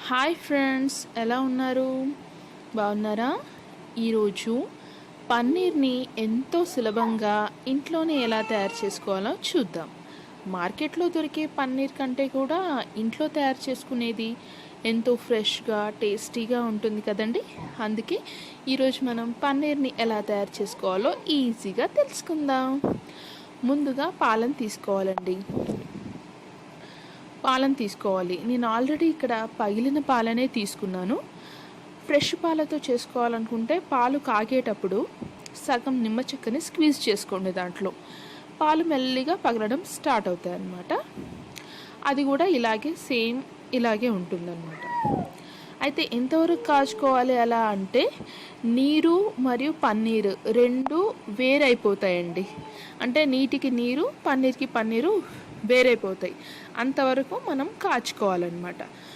Hi friends, ఎలా ఉన్నారు? బాగున్నారా? ఈరోజు పన్నీర్ని ఎంతో సులభంగా ఇంట్లోనే ఎలా తయారు చేసుకోవాలో చూద్దాం. మార్కెట్లో దొరికే పన్నీర్ కంటే కూడా ఇంట్లో తయారు చేసుకునేది ఎంతో ఫ్రెష్గా టేస్టీగా ఉంటుంది కదండి. అందుకే ఈరోజు మనం పన్నీర్ని ఎలా తయారు చేసుకోవాలో ఈజీగా తెలుసుకుందాం. ముందుగా పాలను తీసుకోవాలి. నేను ఆల్రెడీ ఇక్కడ పగిలిన పాలనే తీసుకున్నాను. ఫ్రెష్ పాలతో చేసుకోవాలనుకుంటే పాలు కాగేటప్పుడు సగం నిమ్మ చెక్కని స్క్వీజ్ చేసుకోండి. దాంట్లో పాలు మెల్లిగా పగలడం స్టార్ట్ అవుతాయి అన్నమాట. అది కూడా ఇలాగే ఉంటుందన్నమాట. అయితే ఎంతవరకు కాచుకోవాలి అలా అంటే నీరు మరియు పన్నీరు రెండు వేరైపోతాయండి. అంటే నీటికి నీరు, పన్నీర్కి పన్నీరు వేరైపోతాయి. అంతవరకు మనం కాచుకోవాలన్నమాట.